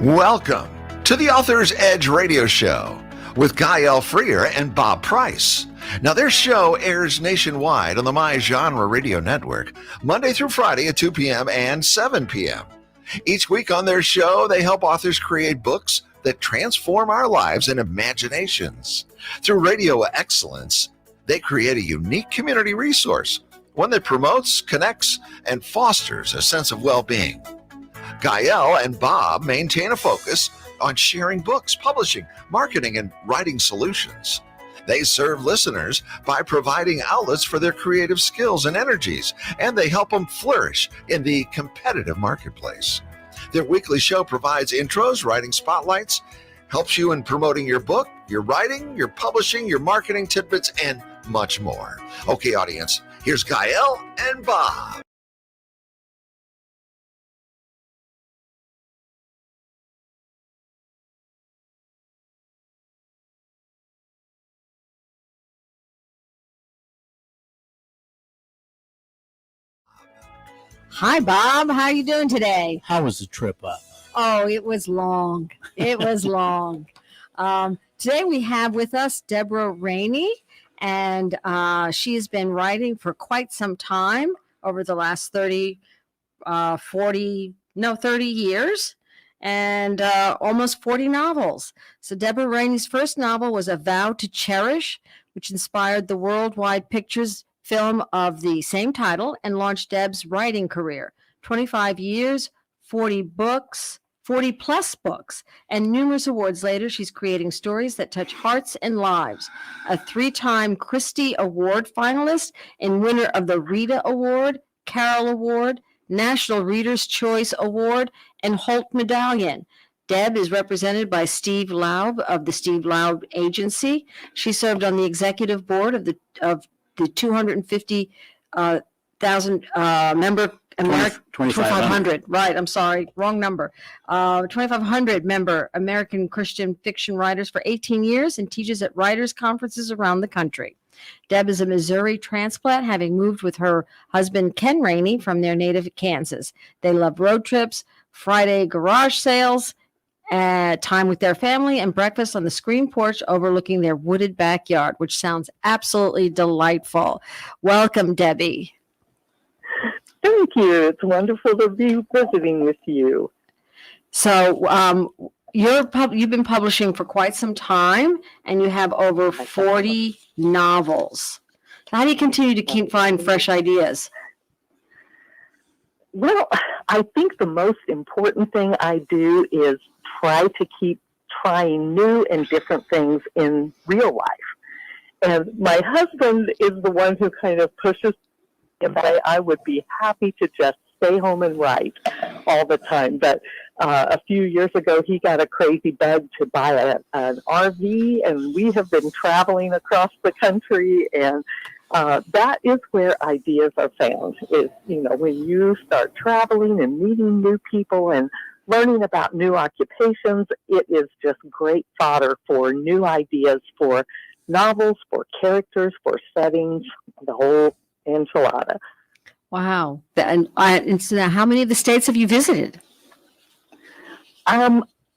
Welcome to the Author's Edge radio show with Gael Freer and Bob Price. Now, their show airs nationwide on the My Genre Radio Network, Monday through Friday at 2 p.m. and 7 p.m. Each week on their show, they help authors create books that transform our lives and imaginations. Through radio excellence, they create a unique community resource, one that promotes, connects, and fosters a sense of well-being. Gael and Bob maintain a focus on sharing books, publishing, marketing, and writing solutions. They serve listeners by providing outlets for their creative skills and energies, and they help them flourish in the competitive marketplace. Their weekly show provides intros, writing spotlights, helps you in promoting your book, your writing, your publishing, your marketing tidbits, and much more. Okay, audience, here's Gael and Bob. Hi, Bob. How are you doing today? How was the trip up? Oh, it was long. It was long. Today we have with us Deborah Rainey, and she has been writing for quite some time, over the last 30 years, and almost 40 novels. So Deborah Rainey's first novel was A Vow to Cherish, which inspired the worldwide pictures film of the same title and launched Deb's writing career. 25 years, 40 plus books, and numerous awards later, she's creating stories that touch hearts and lives. A 3-time Christie Award finalist and winner of the Rita Award, Carol Award, National Reader's Choice Award, and Holt Medallion. Deb is represented by Steve Laub of the Steve Laub Agency. She served on the executive board of the 250,000 member American 2,500. Right, I'm sorry, wrong number. 2,500 member American Christian fiction writers for 18 years and teaches at writers' conferences around the country. Deb is a Missouri transplant, having moved with her husband Ken Rainey from their native Kansas. They love road trips, Friday garage sales, time with their family, and breakfast on the screen porch overlooking their wooded backyard, which sounds absolutely delightful. Welcome, Debbie. Thank you. It's wonderful to be visiting with you. So you've been publishing for quite some time, and you have over 40 novels. How do you continue to find fresh ideas? Well, I think the most important thing I do is try to keep trying new and different things in real life. And my husband is the one who kind of pushes me. I would be happy to just stay home and write all the time. But a few years ago, he got a crazy bug to buy an RV, and we have been traveling across the country, and that is where ideas are found, is, when you start traveling and meeting new people and learning about new occupations, it is just great fodder for new ideas, for novels, for characters, for settings, the whole enchilada. Wow. And so now, how many of the states have you visited?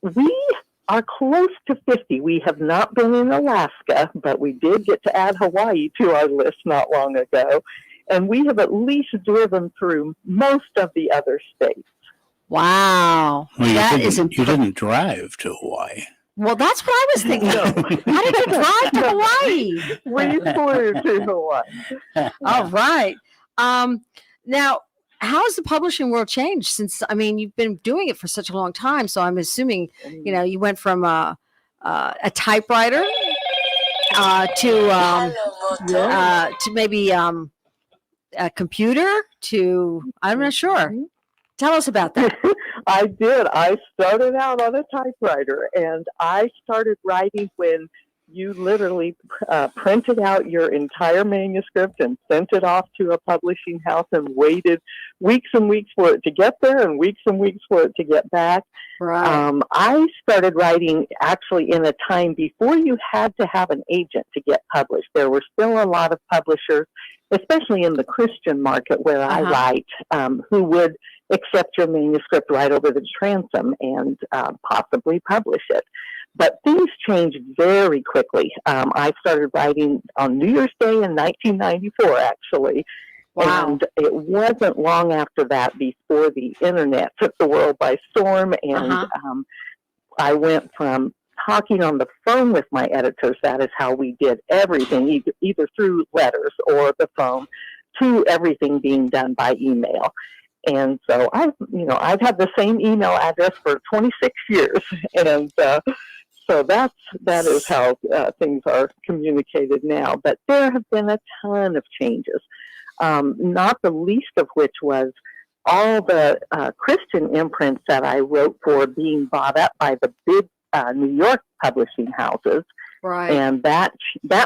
We are close to 50. We have not been in Alaska, but we did get to add Hawaii to our list not long ago. And we have at least driven through most of the other states. Wow. Well, you didn't drive to Hawaii. Well, that's what I was thinking. How did you drive to Hawaii? We flew to Hawaii. All right. Now, how has the publishing world changed since, you've been doing it for such a long time. So I'm assuming, you went from a typewriter to maybe a computer to, I'm not sure. Tell us about that. I did. I started out on a typewriter, and I started writing when you literally printed out your entire manuscript and sent it off to a publishing house and waited weeks and weeks for it to get there and weeks and weeks for it to get back. Right. I started writing actually in a time before you had to have an agent to get published. There were still a lot of publishers, especially in the Christian market where I write, who would accept your manuscript right over the transom and possibly publish it. But things changed very quickly. I started writing on New Year's Day in 1994, actually. Wow. And it wasn't long after that before the internet took the world by storm. And I went from talking on the phone with my editors, that is how we did everything, either through letters or the phone, to everything being done by email. And so I've had the same email address for 26 years. And so that is how things are communicated now. But there have been a ton of changes, not the least of which was all the Christian imprints that I wrote for being bought up by the big New York publishing houses. Right. And that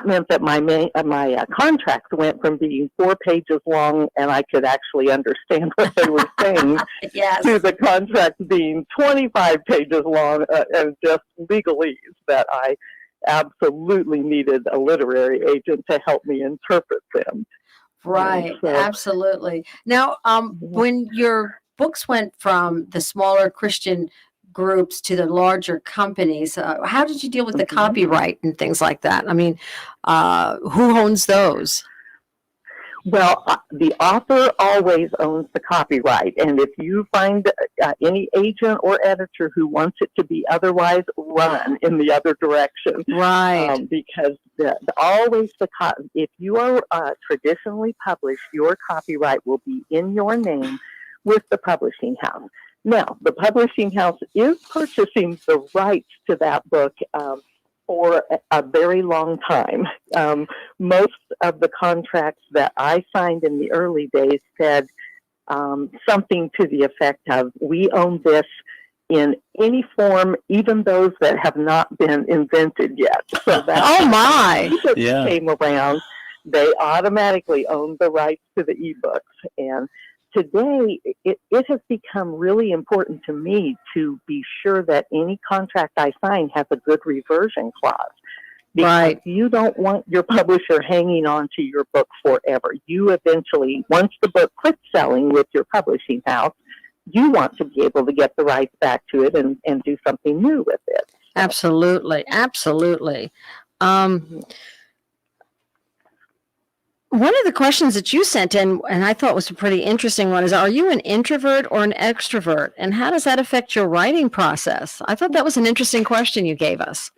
meant that my contracts went from being 4 pages long and I could actually understand what they were saying Yes. to the contracts being 25 pages long and just legalese that I absolutely needed a literary agent to help me interpret them. Right. So, Absolutely. Now, when your books went from the smaller Christian groups to the larger companies, how did you deal with the copyright and things like that? I mean, who owns those? Well, the author always owns the copyright, and if you find any agent or editor who wants it to be otherwise, run in the other direction. Right. Because if you are traditionally published, your copyright will be in your name with the publishing house. Now, the publishing house is purchasing the rights to that book for a very long time. Most of the contracts that I signed in the early days said something to the effect of, we own this in any form, even those that have not been invented yet. So that came around, they automatically own the rights to the ebooks. And today, it has become really important to me to be sure that any contract I sign has a good reversion clause. Because you don't want your publisher hanging on to your book forever. You eventually, once the book quits selling with your publishing house, you want to be able to get the rights back to it and do something new with it. So. Absolutely. Absolutely. One of the questions that you sent in, and I thought was a pretty interesting one, is, are you an introvert or an extrovert? And how does that affect your writing process? I thought that was an interesting question you gave us.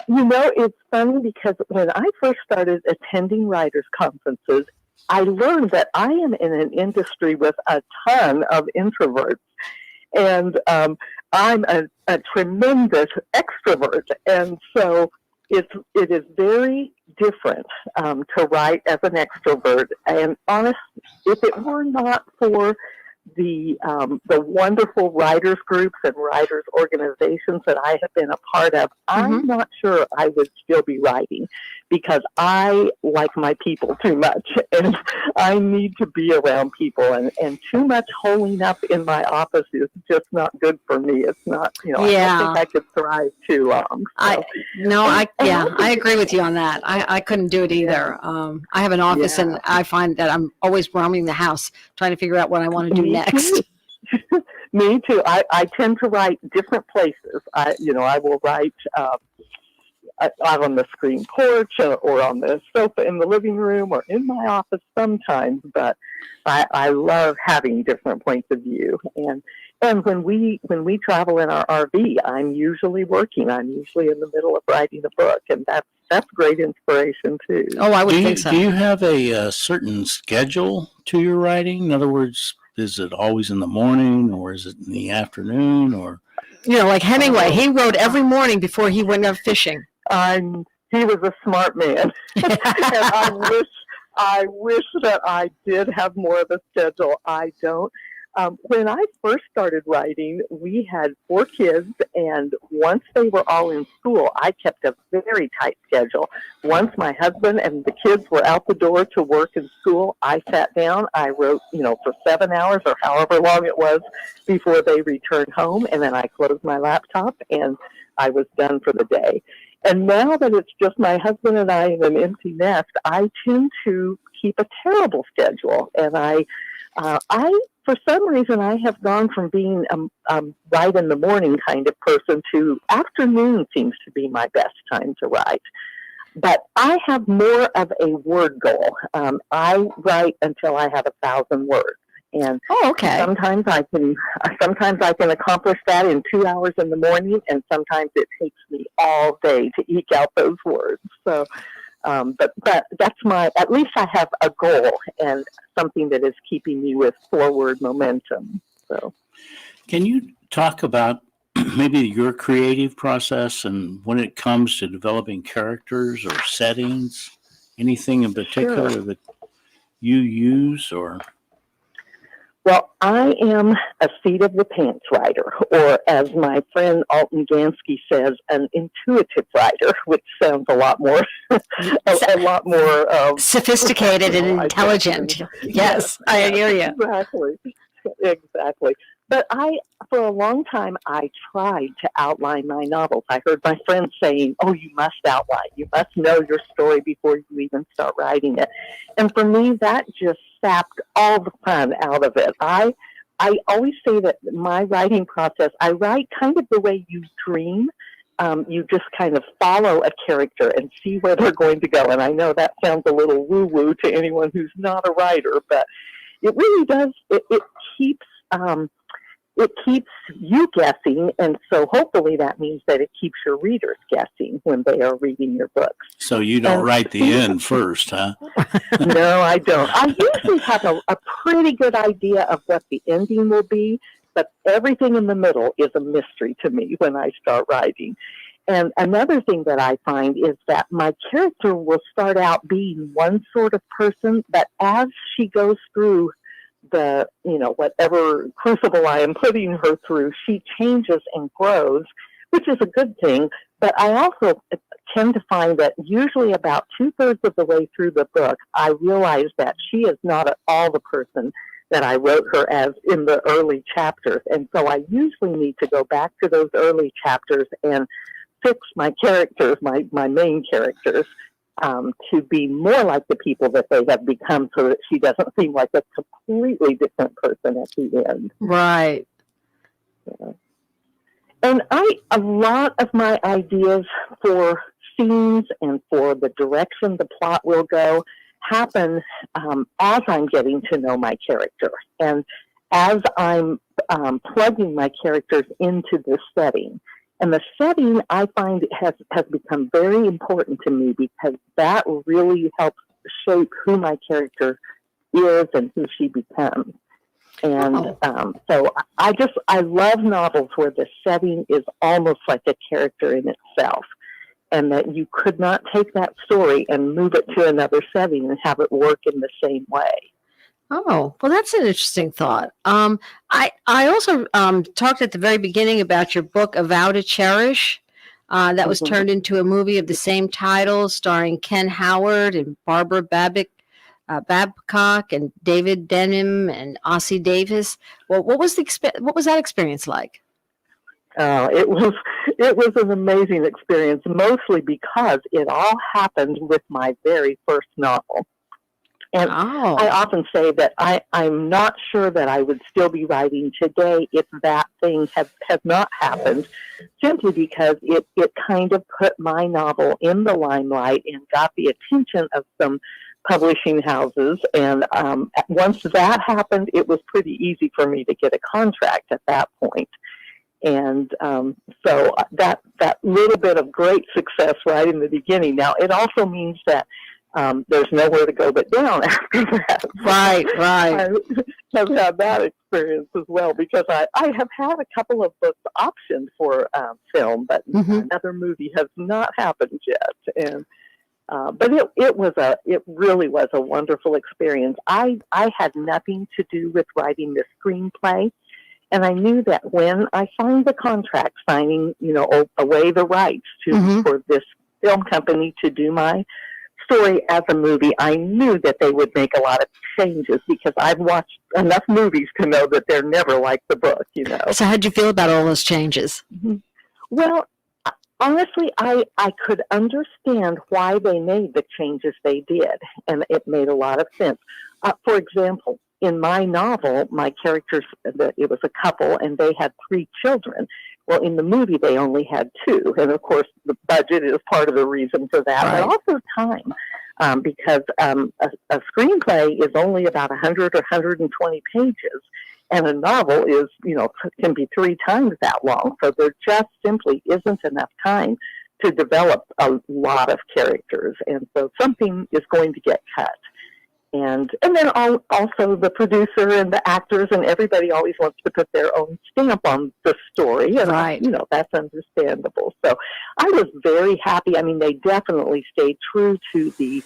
Well, it's funny because when I first started attending writers' conferences, I learned that I am in an industry with a ton of introverts. And I'm a tremendous extrovert. And so it is very different to write as an extrovert. And honestly, if it were not for the wonderful writers groups and writers organizations that I have been a part of, I'm not sure I would still be writing, because I like my people too much and I need to be around people, and too much holing up in my office is just not good for me. It's not, I don't think I could thrive too long. So. I agree with you on that. I couldn't do it either. I have an office and I find that I'm always roaming the house trying to figure out what I want to do next. Me too. I tend to write different places. I will write out on the screen porch or on the sofa in the living room or in my office sometimes, but I love having different points of view. And when we travel in our RV, I'm usually working. I'm usually in the middle of writing a book, and that's great inspiration too. Oh, I would think so. Do you have a certain schedule to your writing? In other words, is it always in the morning, or is it in the afternoon, or? Like Hemingway, he wrote every morning before he went out fishing. He was a smart man, and I wish that I did have more of a schedule. I don't. When I first started writing, we had 4 kids, and once they were all in school, I kept a very tight schedule. Once my husband and the kids were out the door to work and school, I sat down, I wrote, for 7 hours or however long it was before they returned home, and then I closed my laptop, and I was done for the day. And now that it's just my husband and I in an empty nest, I tend to keep a terrible schedule, and I For some reason, I have gone from being a write in the morning kind of person to afternoon seems to be my best time to write. But I have more of a word goal. I write until I have 1,000 words. And okay. sometimes I can accomplish that in 2 hours in the morning, and sometimes it takes me all day to eke out those words. So, but that's at least I have a goal and something that is keeping me with forward momentum. So, can you talk about maybe your creative process and when it comes to developing characters or settings, anything in particular that you use or? Well, I am a seat of the pants writer, or as my friend Alton Gansky says, an intuitive writer, which sounds a lot more, sophisticated and intelligent. Yes, I hear you. Exactly. But for a long time, I tried to outline my novels. I heard my friends saying, "Oh, you must outline. You must know your story before you even start writing it." And for me, that just sapped all the fun out of it. I always say that my writing process, I write kind of the way you dream. You just kind of follow a character and see where they're going to go. And I know that sounds a little woo-woo to anyone who's not a writer, but it really does. It keeps you guessing, and so hopefully that means that it keeps your readers guessing when they are reading your books. So you don't write the end first, huh? No, I don't. I usually have a pretty good idea of what the ending will be, but everything in the middle is a mystery to me when I start writing. And another thing that I find is that my character will start out being one sort of person, but as she goes through whatever crucible I am putting her through, she changes and grows, which is a good thing. But I also tend to find that usually about 2/3 of the way through the book, I realize that she is not at all the person that I wrote her as in the early chapters. And so I usually need to go back to those early chapters and fix my characters, my main characters, to be more like the people that they have become so that she doesn't seem like a completely different person at the end. Right. Yeah. And a lot of my ideas for scenes and for the direction the plot will go happen as I'm getting to know my character and as I'm plugging my characters into this setting. And the setting, I find, has become very important to me because that really helps shape who my character is and who she becomes. And so I love novels where the setting is almost like a character in itself, and that you could not take that story and move it to another setting and have it work in the same way. Oh, well, that's an interesting thought. I also talked at the very beginning about your book, A Vow to Cherish, that was turned into a movie of the same title, starring Ken Howard and Barbara Babcock and David Denham and Ossie Davis. Well, what was that experience like? It was an amazing experience, mostly because it all happened with my very first novel. And I often say that I'm not sure that I would still be writing today if that thing had not happened, simply because it kind of put my novel in the limelight and got the attention of some publishing houses. And once that happened, it was pretty easy for me to get a contract at that point. And so that little bit of great success right in the beginning. Now, it also means that there's nowhere to go but down after that. Right. I have had that experience as well because I have had a couple of books optioned for film, but another movie has not happened yet. And but it really was a wonderful experience. I had nothing to do with writing the screenplay, and I knew that when I signed the contract, signing away the rights for this film company to do my story as a movie, I knew that they would make a lot of changes because I've watched enough movies to know that they're never like the book, So how'd you feel about all those changes? Well, honestly, I could understand why they made the changes they did, and it made a lot of sense. For example, in my novel, my characters, it was a couple, and they had 3 children. Well, in the movie, they only had 2. And of course, the budget is part of the reason for that, Right. but also time. Because a screenplay is only about 100 or 120 pages, and a novel is, can be 3 times that long. So there just simply isn't enough time to develop a lot of characters. And so something is going to get cut. And then also the producer and the actors and everybody always wants to put their own stamp on the story. And, Right. that's understandable. So I was very happy. I mean, they definitely stayed true to the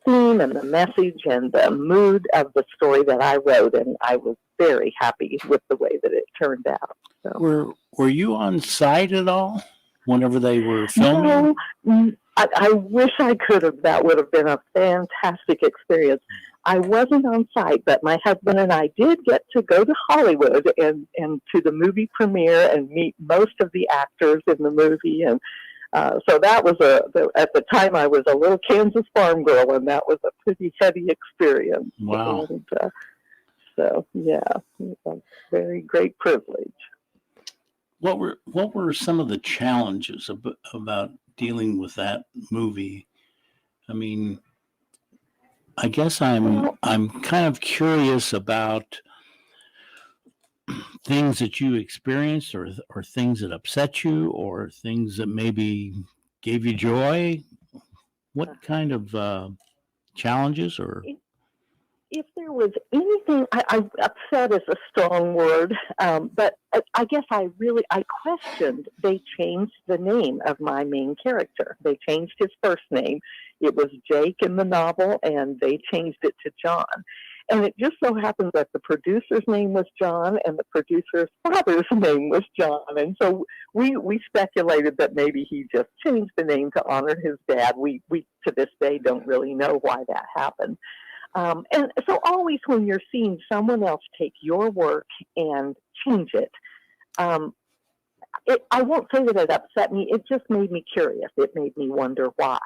theme and the message and the mood of the story that I wrote. And I was very happy with the way that it turned out. So. Were you on site at all whenever they were filming? No, I wish I could have. That would have been a fantastic experience. I wasn't on site, but my husband and I did get to go to Hollywood and to the movie premiere and meet most of the actors in the movie. And so that was at the time I was a little Kansas farm girl, and that was a pretty heady experience. Wow. And, so, yeah, it was a very great privilege. What were some of the challenges about dealing with that movie? I mean, I guess I'm kind of curious about things that you experienced, or things that upset you, or things that maybe gave you joy. What kind of challenges or? If there was anything, upset is a strong word, but I guess I questioned. They changed the name of my main character. They changed his first name. It was Jake in the novel, and they changed it to John. And it just so happens that the producer's name was John, and the producer's father's name was John. And so we speculated that maybe he just changed the name to honor his dad. We to this day don't really know why that happened. And so always when you're seeing someone else take your work and change it, I won't say that it upset me. It just made me curious. It made me wonder why.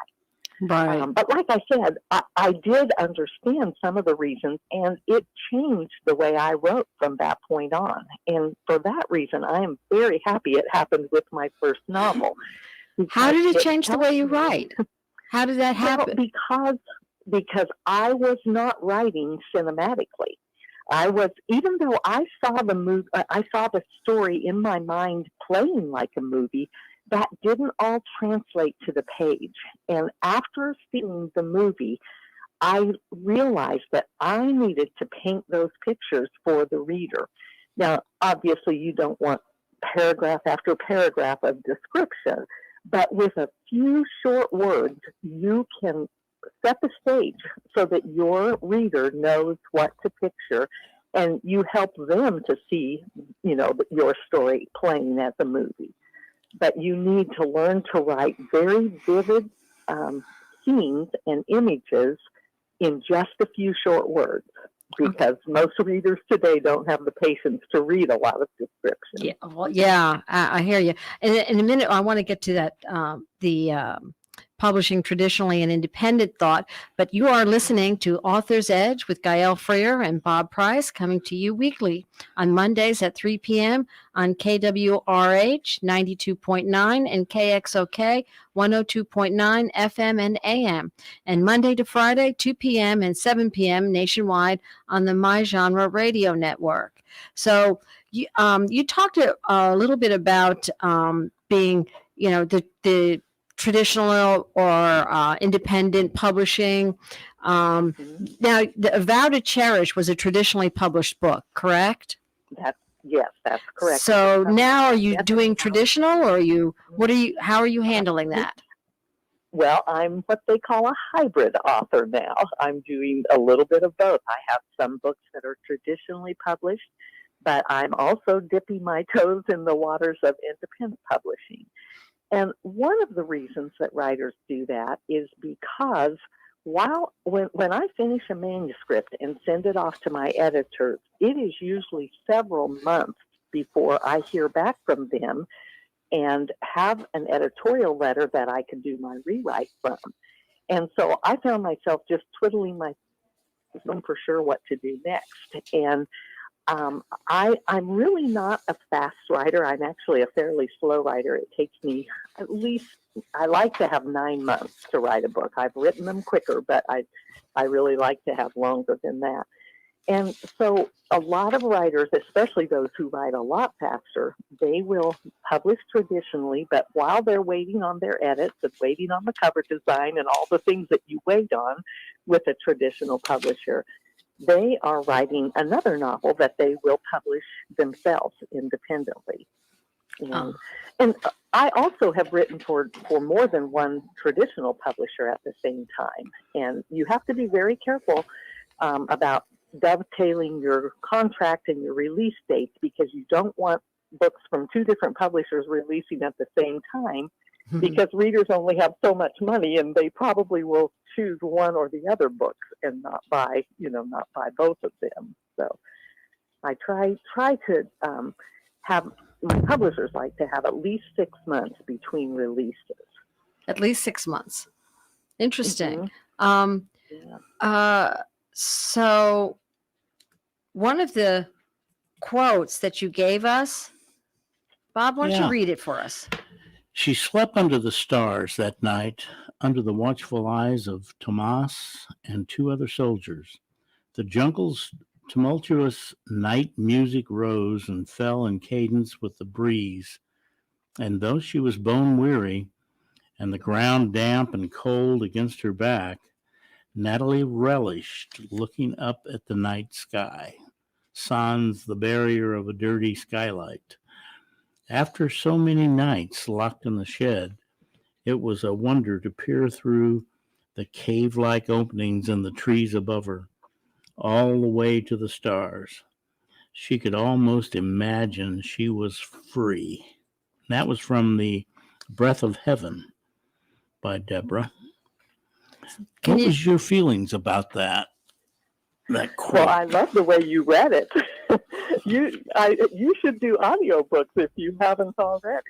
Right. But like I said, I did understand some of the reasons, and it changed the way I wrote from that point on. And for that reason, I am very happy it happened with my first novel. How did it change the way you write? How did that happen? Well, because I was not writing cinematically. I was, even though I saw the story in my mind playing like a movie, that didn't all translate to the page. And after seeing the movie, I realized that I needed to paint those pictures for the reader. Now, obviously, you don't want paragraph after paragraph of description, but with a few short words, you can set the stage so that your reader knows what to picture, and you help them to see, your story playing as a movie. But you need to learn to write very vivid scenes and images in just a few short words, because most readers today don't have the patience to read a lot of description. Yeah, well, yeah, I hear you. And in a minute, I want to get to that, the publishing traditionally an independent thought, but you are listening to Author's Edge with Gael Freer and Bob Price, coming to you weekly on Mondays at 3 p.m. on KWRH 92.9 and KXOK 102.9 FM and AM, and Monday to Friday 2 p.m. and 7 p.m. nationwide on the My Genre Radio Network. So you talked a little bit about being, the traditional or independent publishing. Now, A Vow to Cherish was a traditionally published book, correct? Yes, that's correct. So now, are you doing traditional, or how are you handling that? Well, I'm what they call a hybrid author now. I'm doing a little bit of both. I have some books that are traditionally published, but I'm also dipping my toes in the waters of independent publishing. And one of the reasons that writers do that is because when I finish a manuscript and send it off to my editors, it is usually several months before I hear back from them and have an editorial letter that I can do my rewrite from. And so I found myself just twiddling my them for sure what to do next. And I'm really not a fast writer. I'm actually a fairly slow writer. It takes me at least, I like to have 9 months to write a book. I've written them quicker, but I really like to have longer than that. And so a lot of writers, especially those who write a lot faster, they will publish traditionally, but while they're waiting on their edits and waiting on the cover design and all the things that you wait on with a traditional publisher, they are writing another novel that they will publish themselves independently. And I also have written for more than one traditional publisher at the same time. And you have to be very careful about dovetailing your contract and your release dates, because you don't want books from 2 different publishers releasing at the same time, because readers only have so much money and they probably will choose one or the other books and not buy both of them. So I try to have my publishers like to have at least 6 months between releases. At least 6 months. Interesting. So one of the quotes that you gave us, Bob, why don't you read it for us? She slept under the stars that night, under the watchful eyes of Tomas and 2 other soldiers. The jungle's tumultuous night music rose and fell in cadence with the breeze, and though she was bone weary and the ground damp and cold against her back, Natalie relished looking up at the night sky, sans the barrier of a dirty skylight. After so many nights locked in the shed, it was a wonder to peer through the cave-like openings in the trees above her, all the way to the stars. She could almost imagine she was free. That was from The Breath of Heaven by Deborah. What was your feelings about that quote? Well, I love the way you read it. You should do audiobooks if you haven't already.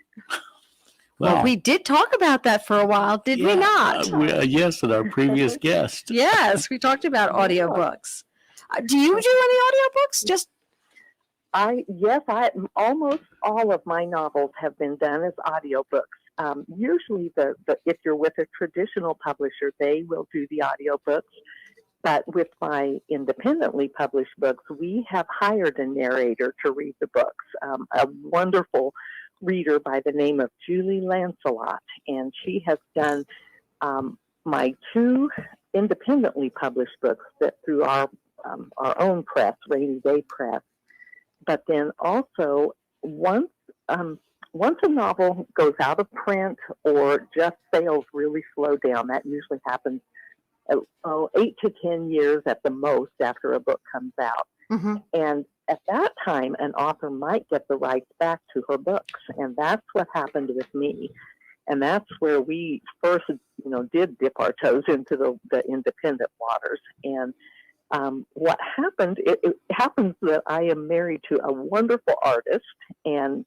Well, we did talk about that for a while, did we not? Yes, at our previous guest. Yes, we talked about audiobooks. Do you do any audiobooks? Almost all of my novels have been done as audiobooks. Usually, if you're with a traditional publisher, they will do the audiobooks. But with my independently published books, we have hired a narrator to read the books, a wonderful reader by the name of Julie Lancelot. And she has done my 2 independently published books that through our own press, Rainy Day Press. But then also, once a novel goes out of print or just sales really slow down, that usually happens 8 to 10 years at the most after a book comes out. And at that time, an author might get the rights back to her books. And that's what happened with me. And that's where we first, did dip our toes into the independent waters. And what happened, it happens that I am married to a wonderful artist, and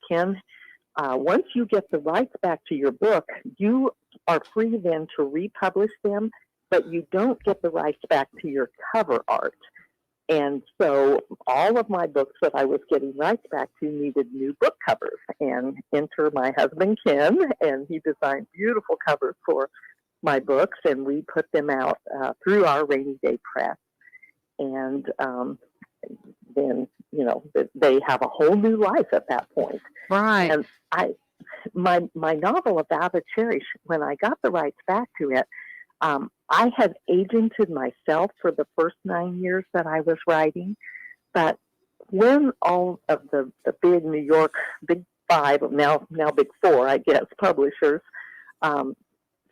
once you get the rights back to your book, you are free then to republish them, but you don't get the rights back to your cover art. And so all of my books that I was getting rights back to needed new book covers. And enter my husband, Ken, and he designed beautiful covers for my books, and we put them out through our Rainy Day Press. And then, they have a whole new life at that point. Right. And my novel, About a Cherish, when I got the rights back to it, I had agented myself for the first 9 years that I was writing. But when all of the big New York, big 5, now big 4, I guess, publishers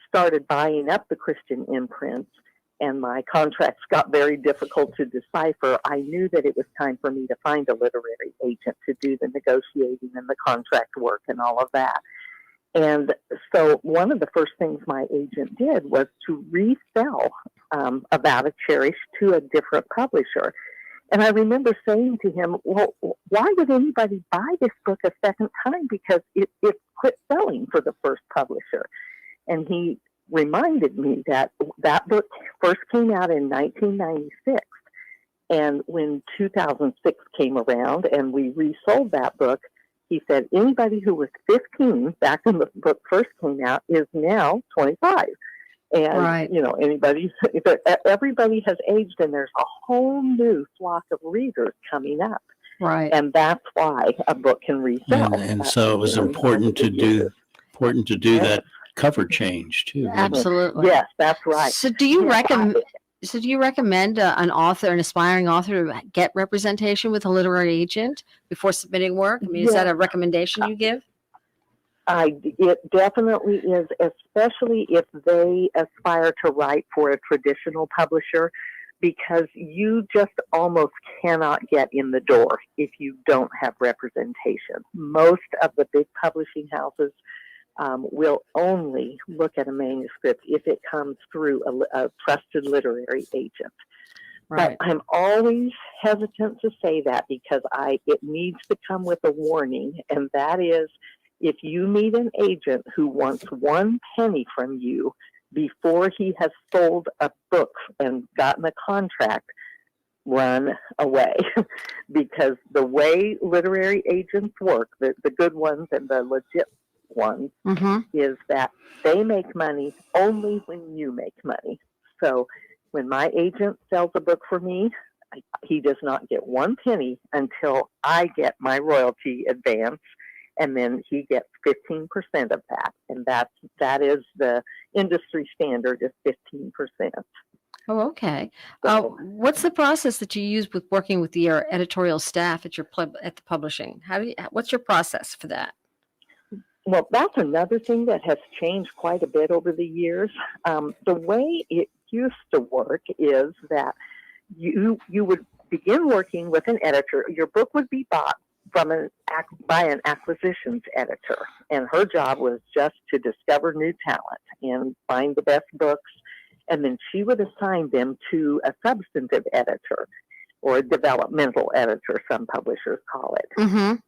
started buying up the Christian imprints, and my contracts got very difficult to decipher, I knew that it was time for me to find a literary agent to do the negotiating and the contract work and all of that. And so one of the first things my agent did was to resell About a Cherish to a different publisher. And I remember saying to him, well, why would anybody buy this book a second time? Because it quit selling for the first publisher. And he reminded me that book first came out in 1996. And when 2006 came around and we resold that book, he said anybody who was 15 back when the book first came out is now 25. And, Right. everybody has aged, and there's a whole new flock of readers coming up. Right. And that's why a book can resell. And so it was important to do that cover change too. Absolutely. Yes, that's right. So do you recommend an author, an aspiring author, to get representation with a literary agent before submitting work? I mean, is that a recommendation you give? It definitely is, especially if they aspire to write for a traditional publisher, because you just almost cannot get in the door if you don't have representation. Most of the big publishing houses will only look at a manuscript if it comes through a trusted literary agent. Right. But I'm always hesitant to say that because it needs to come with a warning, and that is, if you meet an agent who wants 1 penny from you before he has sold a book and gotten a contract, run away. Because the way literary agents work, the good ones and the legit ones, is that they make money only when you make money. So when my agent sells a book for me, he does not get 1 penny until I get my royalty advance, and then he gets 15% of that. And that is the industry standard, is 15%. Oh, okay. So, What's the process that you use with working with your editorial staff at at the publishing? What's your process for that? well, that's another thing that has changed quite a bit over the years. The way it used to work is that you would begin working with an editor. Your book would be bought by an acquisitions editor, and her job was just to discover new talent and find the best books, and then she would assign them to a substantive editor, or a developmental editor, some publishers call it.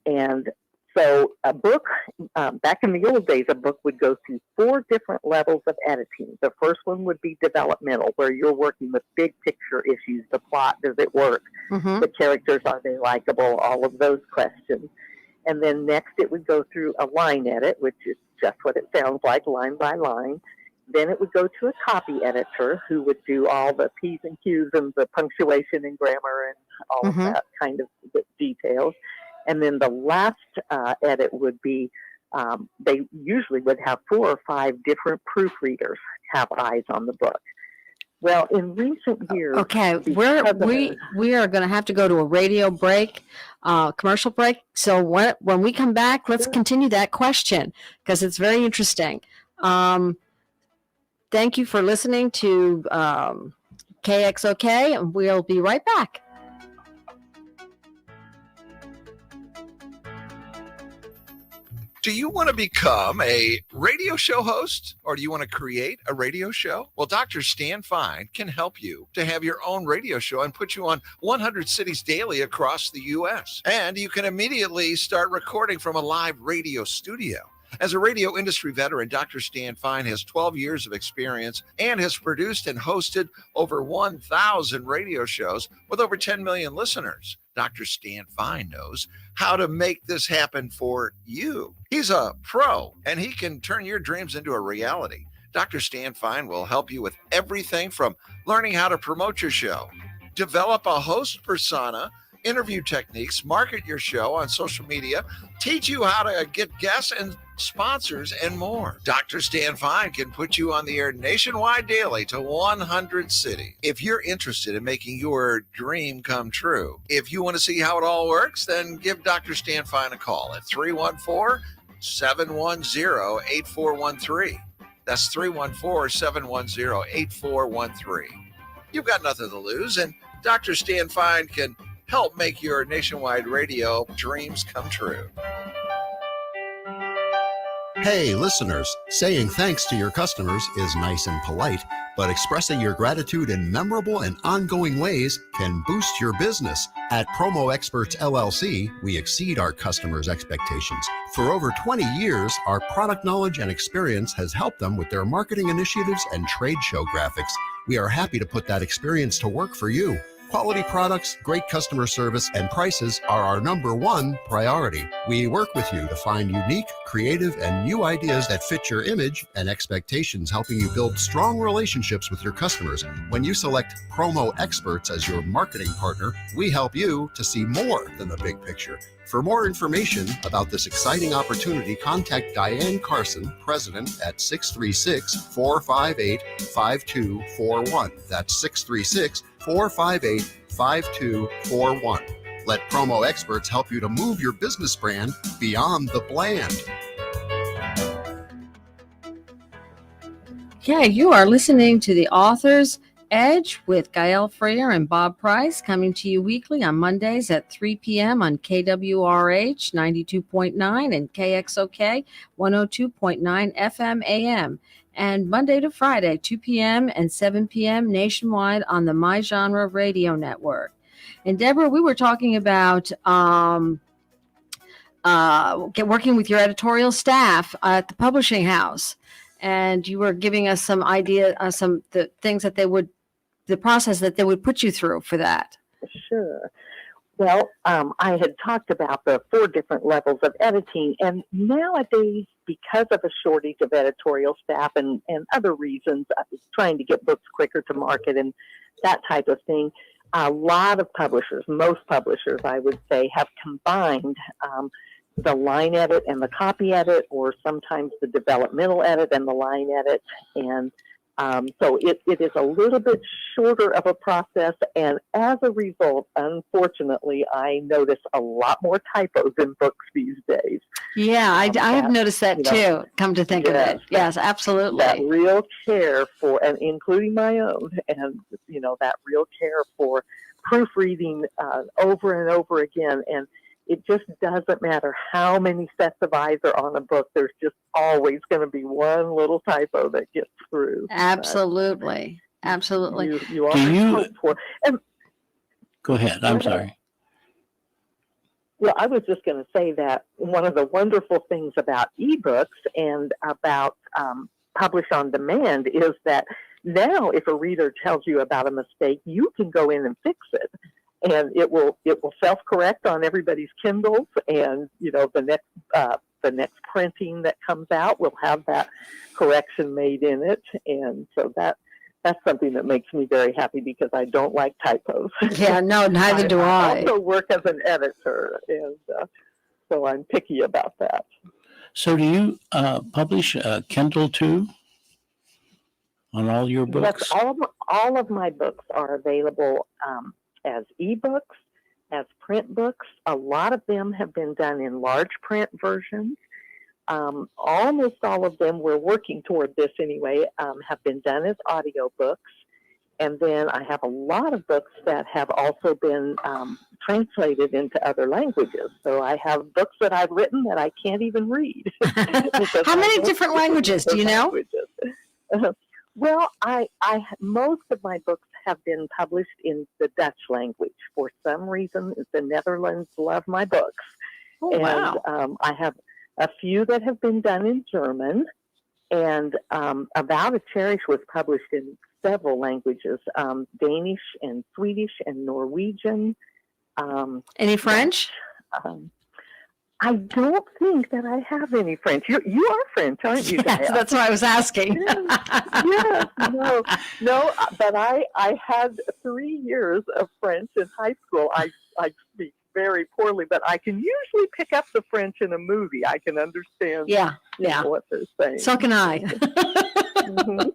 And so a book, back in the old days, a book would go through 4 different levels of editing. The first one would be developmental, where you're working with big picture issues. The plot, does it work? The characters, are they likable? All of those questions. And then next it would go through a line edit, which is just what it sounds like, line by line. Then it would go to a copy editor who would do all the P's and Q's and the punctuation and grammar and all of that kind of details. And then the last edit would be, they usually would have 4 or 5 different proofreaders have eyes on the book. Well, in recent years... Okay, we are going to have to go to a radio break, commercial break. So when we come back, let's continue that question, because it's very interesting. Thank you for listening to KXOK, and we'll be right back. Do you want to become a radio show host, or do you want to create a radio show? Well, Dr. Stan Fine can help you to have your own radio show and put you on 100 cities daily across the U.S. And you can immediately start recording from a live radio studio. As a radio industry veteran, Dr. Stan Fine has 12 years of experience and has produced and hosted over 1,000 radio shows with over 10 million listeners. Dr. Stan Fine knows how to make this happen for you. He's a pro, and he can turn your dreams into a reality. Dr. Stan Fine will help you with everything from learning how to promote your show, develop a host persona, interview techniques, market your show on social media, teach you how to get guests and sponsors, and more. Dr. Stan Fine can put you on the air nationwide daily to 100 cities. If you're interested in making your dream come true, if you want to see how it all works, then give Dr. Stan Fine a call at 314-710-8413. That's 314-710-8413. You've got nothing to lose, and Dr. Stan Fine can help make your nationwide radio dreams come true. Hey, listeners, saying thanks to your customers is nice and polite, but expressing your gratitude in memorable and ongoing ways can boost your business. At Promo Experts LLC, we exceed our customers' expectations. For over 20 years, our product knowledge and experience has helped them with their marketing initiatives and trade show graphics. We are happy to put that experience to work for you. Quality products, great customer service, and prices are our number one priority. We work with you to find unique, creative, and new ideas that fit your image and expectations, helping you build strong relationships with your customers. When you select Promo Experts as your marketing partner, we help you to see more than the big picture. For more information about this exciting opportunity, contact Diane Carson, President, at 636-458-5241. That's 636-458-5241. Let Promo Experts help you to move your business brand beyond the bland. Yeah, you are listening to the Author's Edge with Gael Freer and Bob Price, coming to you weekly on Mondays at 3 p.m. on KWRH 92.9 and KXOK 102.9 FM AM, and Monday to Friday, 2 p.m. and 7 p.m. nationwide on the My Genre Radio Network. And Deborah, we were talking about working with your editorial staff at the publishing house, and you were giving us some idea, the things that the process that they would put you through for that. Sure. Well, I had talked about the 4 different levels of editing, and nowadays, because of a shortage of editorial staff and other reasons, trying to get books quicker to market and that type of thing, a lot of publishers, most publishers, I would say, have combined the line edit and the copy edit, or sometimes the developmental edit and the line edit. And so it is a little bit shorter of a process. And as a result, unfortunately, I notice a lot more typos in books these days. Yeah, I have noticed that too, come to think of it. Yes, absolutely. That real care for, and including my own, and, that real care for proofreading over and over again. And it just doesn't matter how many sets of eyes are on a book. There's just always going to be one little typo that gets through. Absolutely. Absolutely. You always hope for. And go ahead. I'm sorry. Well, I was just going to say that one of the wonderful things about ebooks and about Publish on Demand is that now if a reader tells you about a mistake, you can go in and fix it. And it will self-correct on everybody's Kindles, and the next printing that comes out will have that correction made in it, and so that's something that makes me very happy, because I don't like typos. Yeah, no, neither do I. I also work as an editor, and so I'm picky about that. So do you publish Kindle too on all your books? Yes, all of my books are available as ebooks, as print books. A lot of them have been done in large print versions. Almost all of them, we're working toward this anyway, have been done as audiobooks. And then I have a lot of books that have also been translated into other languages. So I have books that I've written that I can't even read. How many different languages do you know? Well, most of my books have been published in the Dutch language. For some reason, the Netherlands love my books. Oh, wow. And I have a few that have been done in German. And About a Cherish was published in several languages, Danish and Swedish and Norwegian. Any French? I don't think that I have any French. You are French, aren't you, Gaia? Yes, that's what I was asking. Yes, no, but I had 3 years of French in high school. I speak very poorly, but I can usually pick up the French in a movie. I can understand what they're saying. So can I. Mm-hmm.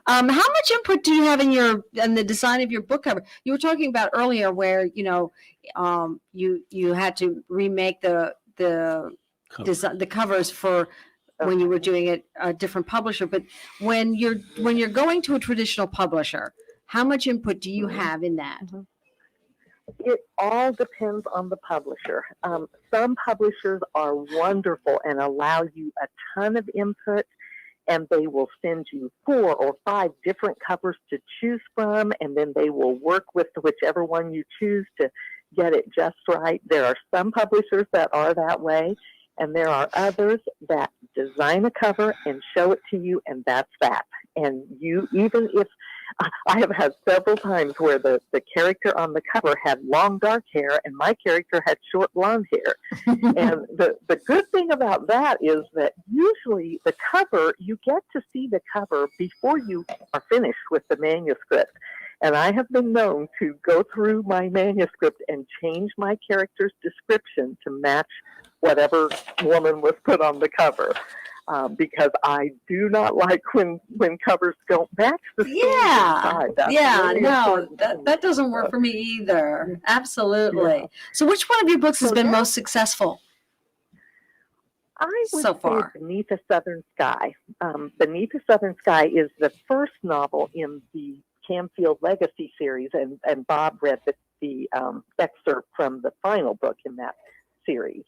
How much input do you have in the design of your book cover? You were talking about earlier where you had to remake the covers for when you were doing it a different publisher. But when you're going to a traditional publisher, how much input do you have in that? Mm-hmm. It all depends on the publisher. Some publishers are wonderful and allow you a ton of input, and they will send you 4 or 5 different covers to choose from, and then they will work with whichever one you choose to get it just right. There are some publishers that are that way, And there are others that design a cover and show it to you, and that's that. And you, even if I have had several times where the character on the cover had long dark hair and my character had short blonde hair. And the good thing about that is that usually the cover, you get to see the cover before you are finished with the manuscript. And I have been known to go through my manuscript and change my character's description to match whatever woman was put on the cover. Because I do not like when covers don't match the story inside. That's really important. That doesn't work for me either. Absolutely. Yeah. So which one of your books has been most successful? I would so far say Beneath a Southern Sky. Beneath a Southern Sky is the first novel in the Camfield Legacy series, and Bob read the excerpt from the final book in that series.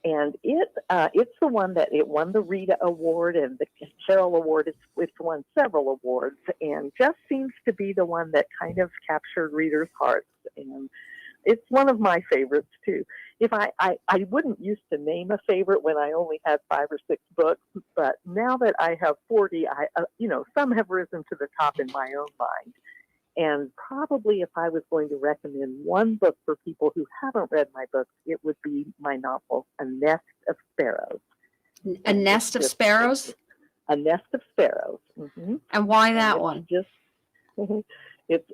And it's the one that it won the Rita Award and the Carol Award. It's won several awards, and just seems to be the one that kind of captured readers' hearts. And it's one of my favorites too. If I wouldn't used to name a favorite when I only had 5 or 6 books, but now that I have 40, some have risen to the top in my own mind. And probably if I was going to recommend one book for people who haven't read my books, it would be my novel, A Nest of Sparrows. A Nest of Sparrows? A Nest of Sparrows. Mm-hmm. And why that one? It's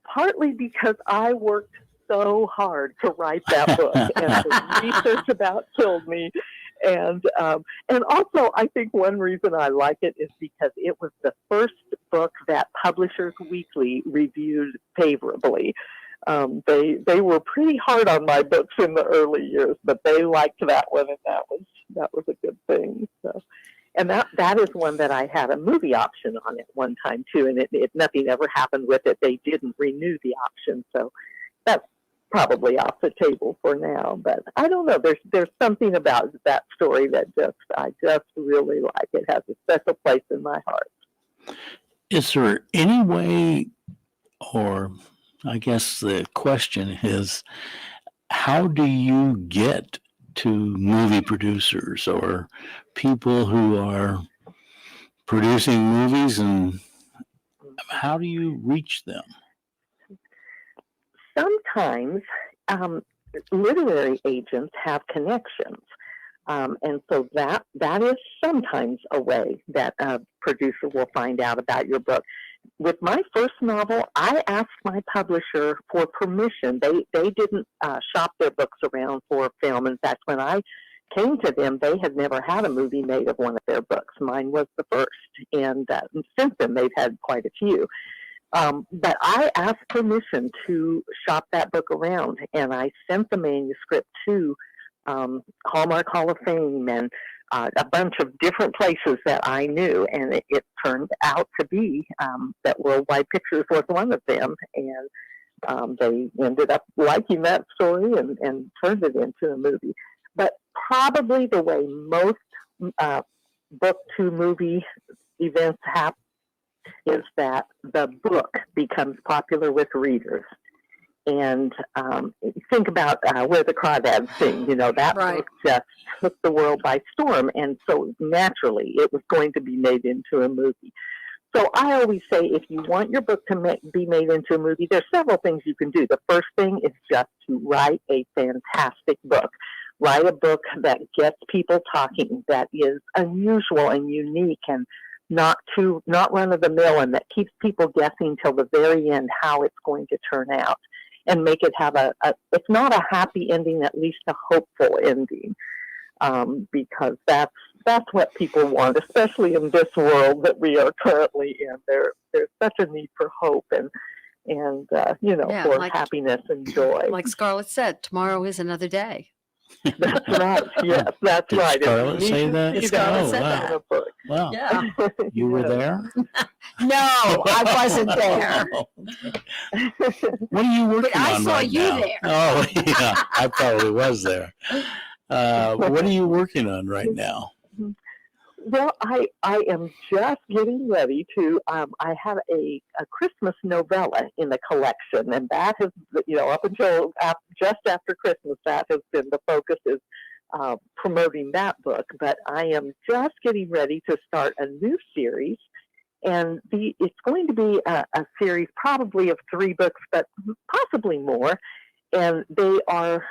partly because I worked so hard to write that book, and the research about killed me. And also, I think one reason I like it is because it was the first book that Publishers Weekly reviewed favorably. They were pretty hard on my books in the early years, but they liked that one, and that was a good thing. So, and that is one that I had a movie option on at one time too, and it nothing ever happened with it. They didn't renew the option, so that's probably off the table for now, but I don't know. There's something about that story that I just really like. It has a special place in my heart. Is there any way, or I guess the question is, how do you get to movie producers or people who are producing movies, and how do you reach them? Sometimes literary agents have connections, and so that is sometimes a way that a producer will find out about your book. With my first novel, I asked my publisher for permission. They didn't shop their books around for film. In fact, when I came to them, they had never had a movie made of one of their books. Mine was the first, and since then they've had quite a few. But I asked permission to shop that book around, and I sent the manuscript to Hallmark Hall of Fame and a bunch of different places that I knew, and it turned out to be that Worldwide Pictures was one of them, and they ended up liking that story and turned it into a movie. But probably the way most book-to-movie events happen is that the book becomes popular with readers. And think about Where the Crawdads Sing. That book just took the world by storm. And so naturally, it was going to be made into a movie. So I always say, if you want your book to be made into a movie, there's several things you can do. The first thing is just to write a fantastic book. Write a book that gets people talking, that is unusual and unique and not run of the mill, and that keeps people guessing till the very end how it's going to turn out, and make it have if not a happy ending, at least a hopeful ending, because that's what people want, especially in this world that we are currently in. There's such a need for hope and for happiness and joy. Like Scarlett said, tomorrow is another day. That's right. Yes, that's Did right. Scarlett say that? Scarlett said that. In a book. Wow. Yeah. You were there? No, I wasn't there. What are you working on I saw right you now? there. Oh, yeah. I probably was there. What are you working on right now? Well, I am just getting ready to. I have a Christmas novella in the collection, and that has, up until just after Christmas, that has been the focus, is promoting that book, but I am just getting ready to start a new series. And it's going to be a series probably of 3 books, but possibly more. And they are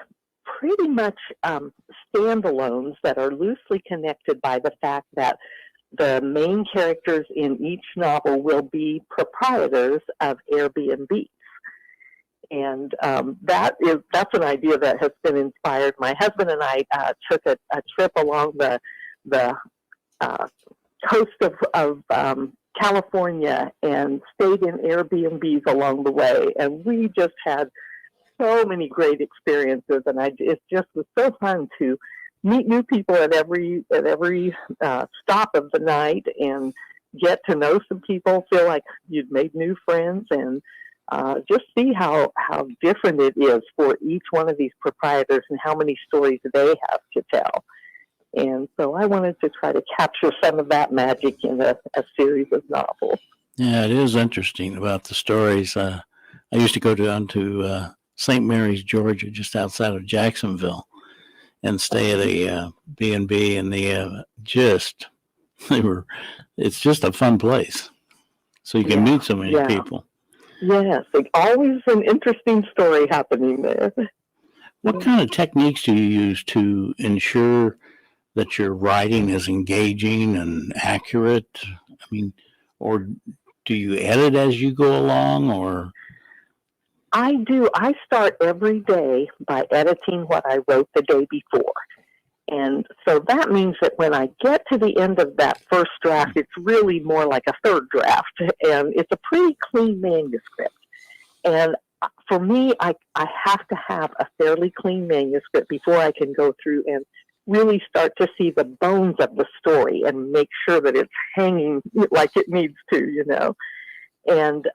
pretty much standalones that are loosely connected by the fact that the main characters in each novel will be proprietors of Airbnb. And that's an idea that has been inspired. My husband and I took a trip along the coast of California and stayed in Airbnbs along the way, and we just had so many great experiences. And it just was so fun to meet new people at every stop of the night and get to know some people, feel like you'd made new friends, and just see how different it is for each one of these proprietors and how many stories they have to tell. And so I wanted to try to capture some of that magic in a series of novels. Yeah, it is interesting about the stories. I used to go down to St. Mary's, Georgia, just outside of Jacksonville, and stay at a B&B, and it's just a fun place. So you can meet so many people. Yes, always an interesting story happening there. What kind of techniques do you use to ensure that your writing is engaging and accurate? I mean, or do you edit as you go along, or? I do. I start every day by editing what I wrote the day before. And so that means that when I get to the end of that first draft, it's really more like a third draft. And it's a pretty clean manuscript. And for me, I have to have a fairly clean manuscript before I can go through and really start to see the bones of the story and make sure that it's hanging like it needs to, And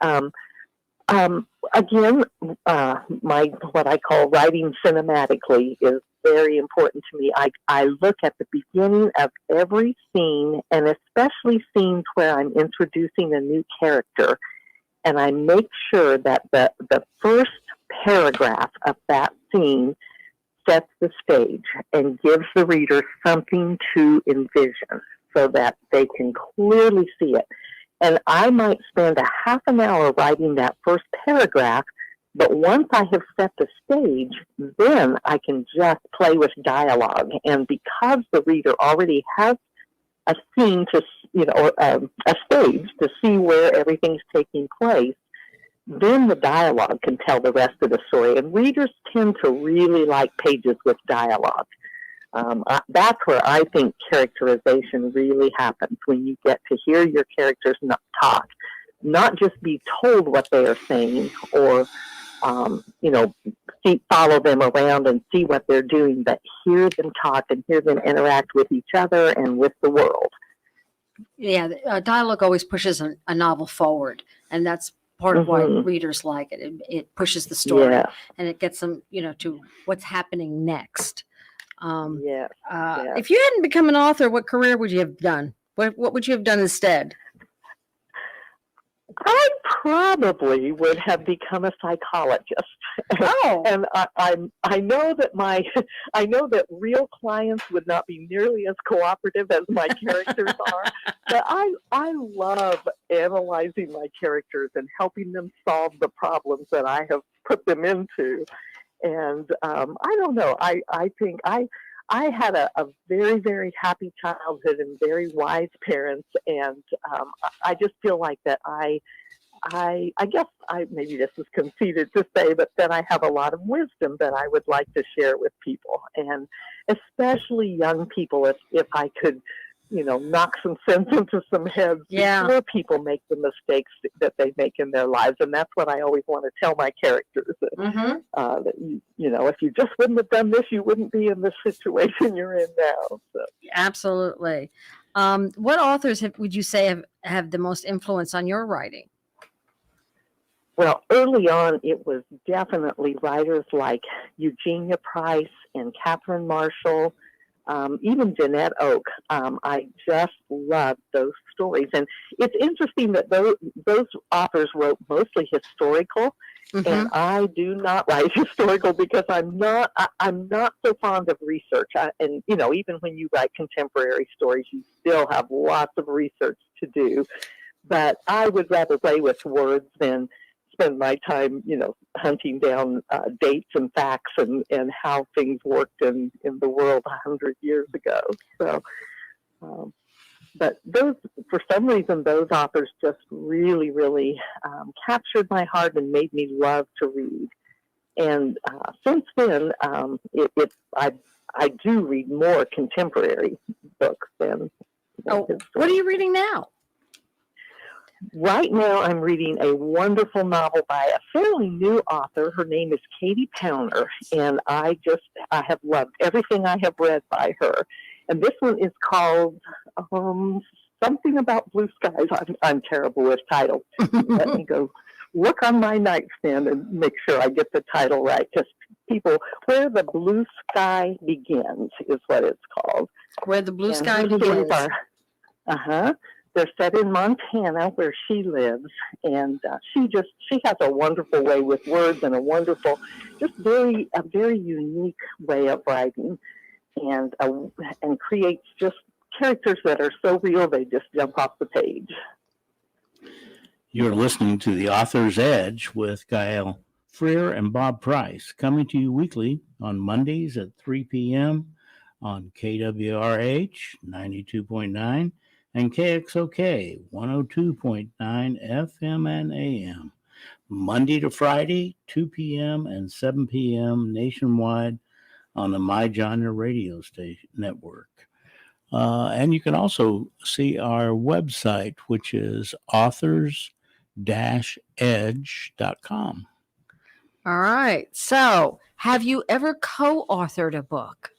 again, what I call writing cinematically is very important to me. I look at the beginning of every scene, and especially scenes where I'm introducing a new character, and I make sure that the first paragraph of that scene sets the stage and gives the reader something to envision so that they can clearly see it. And I might spend a half an hour writing that first paragraph, but once I have set the stage, then I can just play with dialogue. And because the reader already has a scene or a stage to see where everything's taking place, then the dialogue can tell the rest of the story. And readers tend to really like pages with dialogue. That's where I think characterization really happens, when you get to hear your characters not talk, not just be told what they are saying or, follow them around and see what they're doing, but hear them talk and hear them interact with each other and with the world. Yeah, dialogue always pushes a novel forward, and that's part of why readers like it. It pushes the story, and it gets them, to what's happening next. If you hadn't become an author, what career would you have done? What would you have done instead? I probably would have become a psychologist. Oh, and I know that real clients would not be nearly as cooperative as my characters are. But I love analyzing my characters and helping them solve the problems that I have put them into. And I don't know. I think I had a very, very happy childhood and very wise parents, and I just feel like that I guess maybe this is conceited to say, but that I have a lot of wisdom that I would like to share with people, and especially young people, if I could, knock some sense into some heads before people make the mistakes that they make in their lives. And that's what I always want to tell my characters. That, if you just wouldn't have done this, you wouldn't be in the situation you're in now. So. Absolutely. What authors would you say have the most influence on your writing? Well, early on, it was definitely writers like Eugenia Price and Catherine Marshall, even Jeanette Oak. I just love those stories. And it's interesting that those authors wrote mostly historical, And I do not write historical because I'm not so fond of research. And even when you write contemporary stories, you still have lots of research to do. But I would rather play with words than spend my time, hunting down dates and facts and how things worked in the world 100 years ago. So, but for some reason, those authors just really, really captured my heart and made me love to read. And since then, I do read more contemporary books than what are you reading now? Right now, I'm reading a wonderful novel by a fairly new author. Her name is Katie Powner, and I have loved everything I have read by her. And this one is called something about blue skies. I'm terrible with titles. Let me go look on my nightstand and make sure I get the title right. Because Where the Blue Sky Begins is what it's called. Where the Blue Sky Begins. They're set in Montana, where she lives, and she has a wonderful way with words and a very unique way of writing, and creates just characters that are so real they just jump off the page. You're listening to The Author's Edge with Gael Freer and Bob Price, coming to you weekly on Mondays at 3 p.m. on KWRH 92.9 and KXOK 102.9 FM and AM, Monday to Friday, 2 p.m. and 7 p.m. nationwide on the My Genre radio station network. And you can also see our website, which is authors-edge.com. All right. So, have you ever co-authored a book?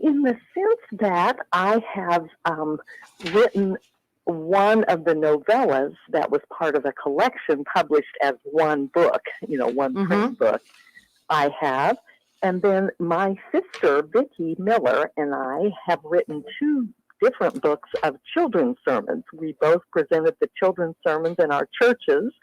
In the sense that I have written one of the novellas that was part of a collection published as one book, one print book. I have. And then my sister, Vicki Miller, and I have written 2 different books of children's sermons. We both presented the children's sermons in our churches,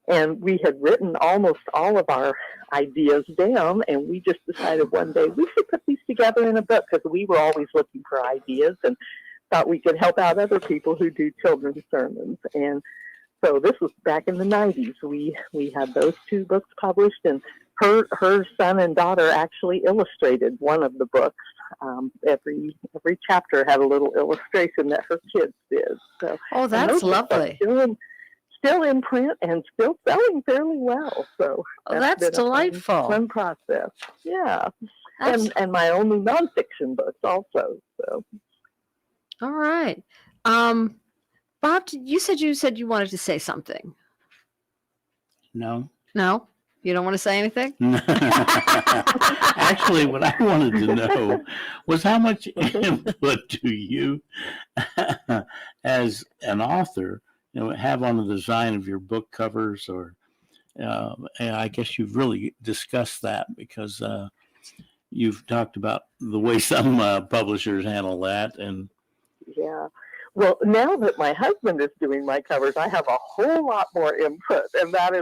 and we had written almost all of our ideas down, and we just decided one day we should put these together in a book because we were always looking for ideas and thought we could help out other people who do children's sermons. And so this was back in the 90s. We had those 2 books published, and her son and daughter actually illustrated one of the books. Every chapter had a little illustration that her kids did. So, that's lovely. Still in print and still selling fairly well. So that's delightful. Fun process. Yeah. And my only nonfiction books also. So. All right. Bob, you said you wanted to say something. No. No? You don't want to say anything? Actually, what I wanted to know was how much input do you, as an author, have on the design of your book covers, or I guess you've really discussed that because you've talked about the way some publishers handle that. And yeah. Well, now that my husband is doing my covers, I have a whole lot more input, and that's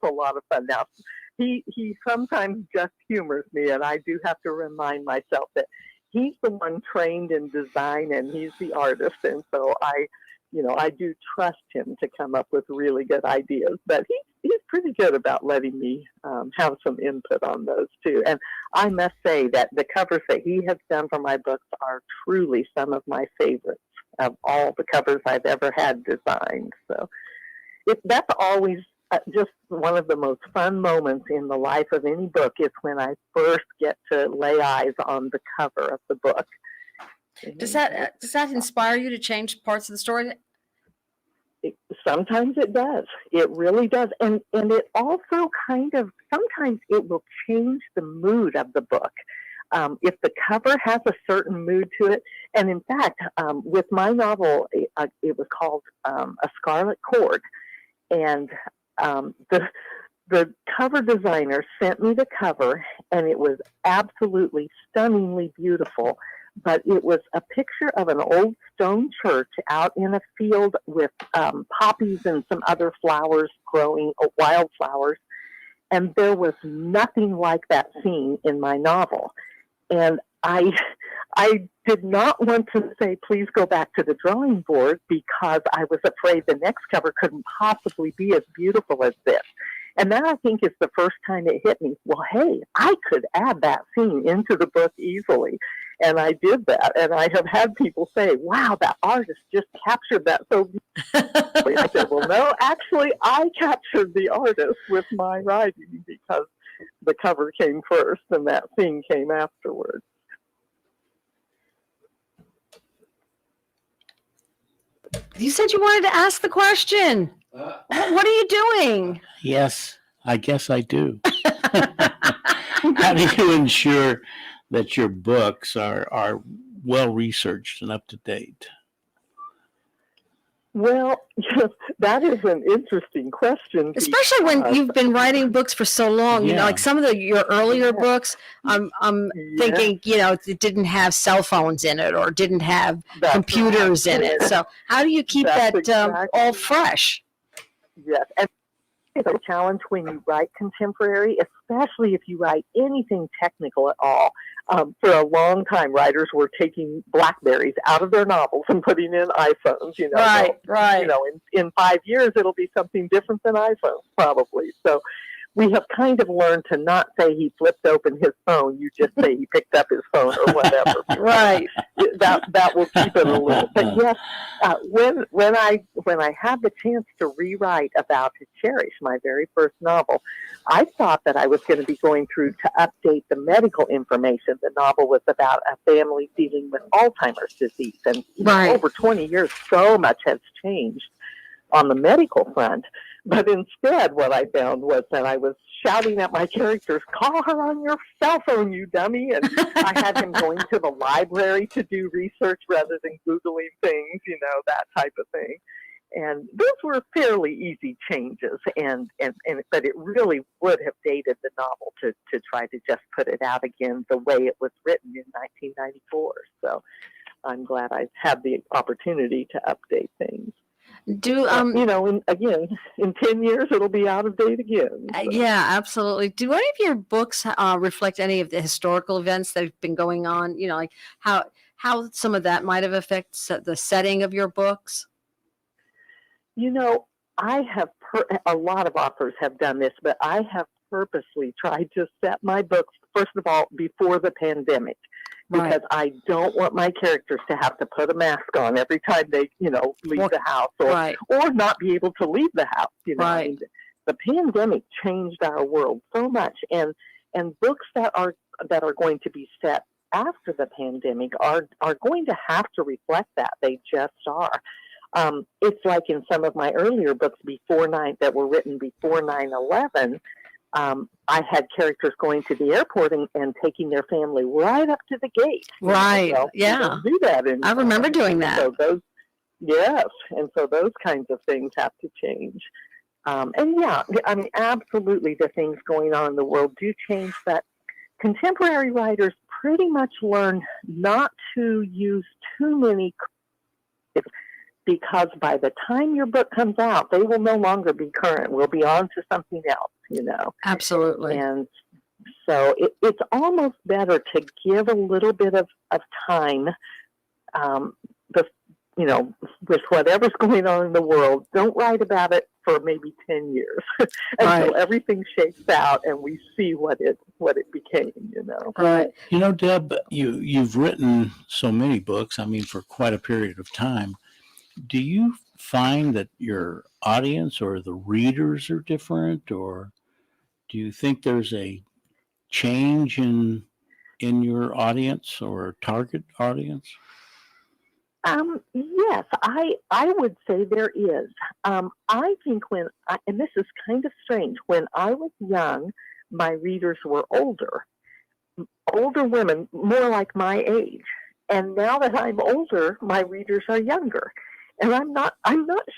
a lot of fun. Now, he sometimes just humors me, and I do have to remind myself that he's the one trained in design, and he's the artist, and so I do trust him to come up with really good ideas. But he's pretty good about letting me have some input on those too. And I must say that the covers that he has done for my books are truly some of my favorites of all the covers I've ever had designed. So that's always just one of the most fun moments in the life of any book is when I first get to lay eyes on the cover of the book. Does that inspire you to change parts of the story? Sometimes it does. It really does. And it also sometimes it will change the mood of the book. If the cover has a certain mood to it, and in fact, with my novel, it was called A Scarlet Cord, and the cover designer sent me the cover, and it was absolutely stunningly beautiful. But it was a picture of an old stone church out in a field with poppies and some other flowers growing, wildflowers. And there was nothing like that scene in my novel. And I did not want to say, please go back to the drawing board, because I was afraid the next cover couldn't possibly be as beautiful as this. And that, I think, is the first time it hit me. Well, hey, I could add that scene into the book easily. And I did that. And I have had people say, wow, that artist just captured that so beautifully. I said, well, no, actually, I captured the artist with my writing, because the cover came first and that scene came afterwards. You said you wanted to ask the question. What are you doing? Yes, I guess I do. How do you ensure that your books are well researched and up to date? Well, that is an interesting question. Especially when you've been writing books for so long, you know, Yeah. like some of your earlier books, I'm thinking, you know, it didn't have cell phones in it or didn't have That's computers in right. it. So how do you keep That's that exactly all fresh? Yes, and it's a challenge when you write contemporary, especially if you write anything technical at all. For a long time, writers were taking BlackBerries out of their novels and putting in iPhones. You know, Right, right. You know, in 5 years, it'll be something different than iPhones, probably. So we have kind of learned to not say he flipped open his phone. You just say he picked up his phone or whatever. Right. That will keep it a little. But yes, when I had the chance to rewrite About to Cherish, my very first novel, I thought that I was going to be going through to update the medical information. The novel was about a family dealing with Alzheimer's disease, and Right. over 20 years, so much has changed on the medical front. But instead, what I found was that I was shouting at my characters, call her on your cell phone, you dummy. And I had him going to the library to do research rather than Googling things, you know, that type of thing. And those were fairly easy changes, but it really would have dated the novel to try to just put it out again the way it was written in 1994. So I'm glad I had the opportunity to update things. Do You know, in 10 years it'll be out of date again. So. Yeah, absolutely. Do any of your books reflect any of the historical events that have been going on? You know, like how some of that might have affected the setting of your books? You know, I have a lot of authors have done this, but I have purposely tried to set my books, first of all, before the pandemic. Because I don't want my characters to have to put a mask on every time they, you know, leave the house or not be able to leave the house. You know, I mean, the pandemic changed our world so much, and books that are going to be set after the pandemic are going to have to reflect that. They just are. It's like in some of my earlier books that were written before 9/11. I had characters going to the airport and taking their family right up to the gate. Right. Well, yeah. We don't do that anymore. I remember doing that. So those kinds of things have to change. And yeah, I mean, absolutely, the things going on in the world do change. But contemporary writers pretty much learn not to use too many, because by the time your book comes out, they will no longer be current. We'll be on to something else, you know. Absolutely. And so it's almost better to give a little bit of time, you know, with whatever's going on in the world. Don't write about it for maybe 10 years until everything shakes out and we see what it became, you know. Right. You know, Deb, you've written so many books, I mean, for quite a period of time. Do you find that your audience or the readers are different, or do you think there's a change in your audience or target audience? Yes, I would say there is. I think and this is kind of strange, when I was young, my readers were older women, more like my age. And now that I'm older, my readers are younger. And I'm not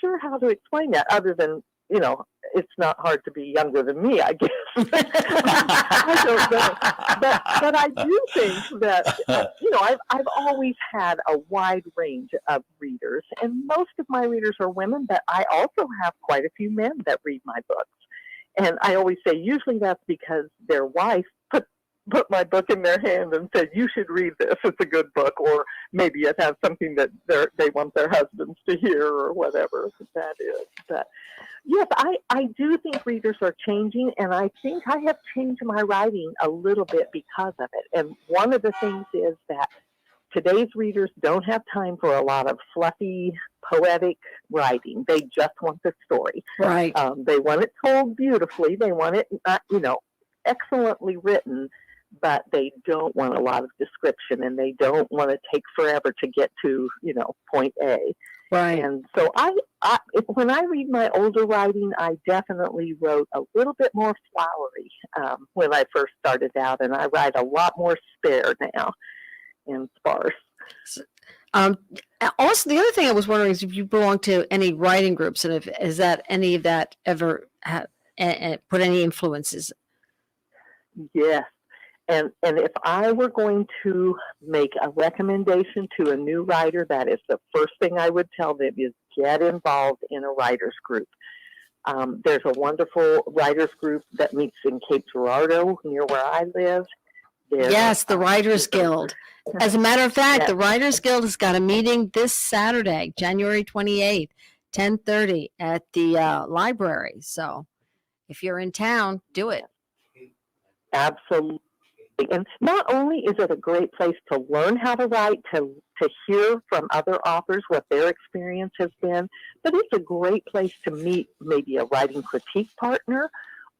sure how to explain that, other than, you know, it's not hard to be younger than me, I guess. I don't know. But I do think that, I've always had a wide range of readers, and most of my readers are women, but I also have quite a few men that read my books. And I always say, usually that's because their wife put my book in their hand and said, you should read this, it's a good book, or maybe it has something that they want their husbands to hear or whatever that is. But yes, I do think readers are changing, and I think I have changed my writing a little bit because of it. And one of the things is that today's readers don't have time for a lot of fluffy, poetic writing. They just want the story. Right. They want it told beautifully. They want it, excellently written, but they don't want a lot of description, and they don't want to take forever to get to, point A. Right. And so when I read my older writing, I definitely wrote a little bit more flowery when I first started out, and I write a lot more spare now and sparse. Also, the other thing I was wondering is if you belong to any writing groups, and is that any of that ever put any influences? Yes. And if I were going to make a recommendation to a new writer, that is the first thing I would tell them is get involved in a writer's group. There's a wonderful writers group that meets in Cape Girardeau near where I live. Yes, the Writers Guild. As a matter of fact, Yes. The Writers Guild has got a meeting this Saturday, January 28th, 10:30 at the library. So if you're in town, do it. Absolutely. And not only is it a great place to learn how to write, to hear from other authors what their experience has been, but it's a great place to meet maybe a writing critique partner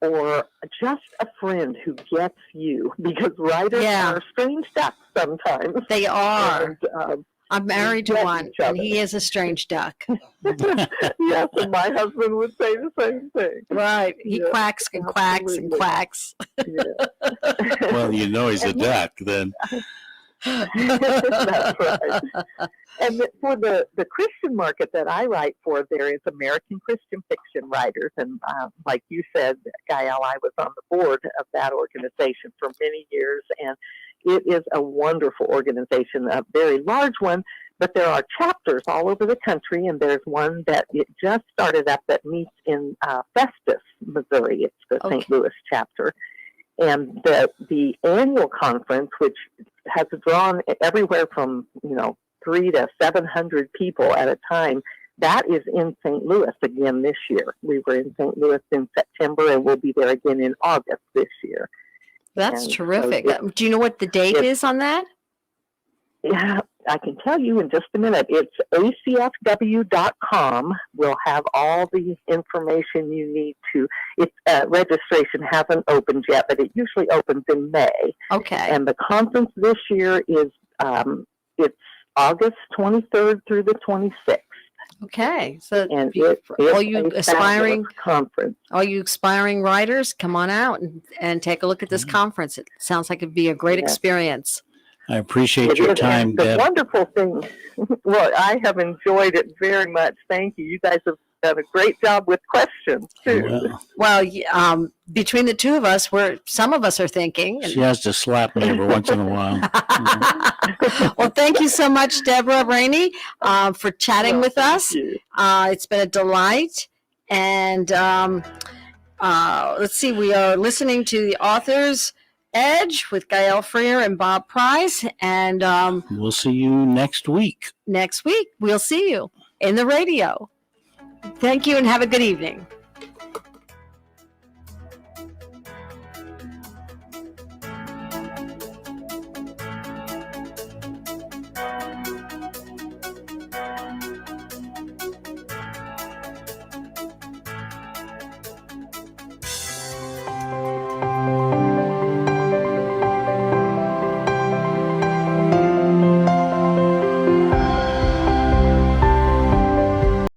or just a friend who gets you, because writers are strange ducks sometimes. They are. And, I'm married to one, and he is a strange duck. Yes, and my husband would say the same thing. Right. He quacks and quacks and quacks. Yeah. Well, he's a duck then. That's right. And for the Christian market that I write for, there is American Christian Fiction Writers. And like you said, Gael, I was on the board of that organization for many years. And it is a wonderful organization, a very large one. But there are chapters all over the country. And there's one that it just started up that meets in Festus, Missouri. It's the St. Louis chapter. And the annual conference, which has drawn everywhere from 300 to 700 people at a time, that is in St. Louis again this year. We were in St. Louis in September, and we'll be there again in August this year. That's And terrific. so Do you know what the date is on that? Yeah, I can tell you in just a minute. It's acfw.com. We'll have all the information you need to. It's registration hasn't opened yet, but it usually opens in May. Okay. And the conference this year is it's August 23rd through the 26th. Okay. So And all you aspiring conference. All you aspiring writers, come on out and take a look at this conference. It sounds like it'd be a great experience. I appreciate your time, The Deb. wonderful thing, well, I have enjoyed it very much. Thank you. You guys have done a great job with questions, too. Well, between the two of us, some of us are thinking. She has to slap me every once in a while. Well, thank you so much, Deborah Rainey, for chatting with us. It's been a delight. And let's see, we are listening to the Author's Edge with Gael Freer and Bob Price. And We'll see you next week. next week, we'll see you in the radio. Thank you and have a good evening.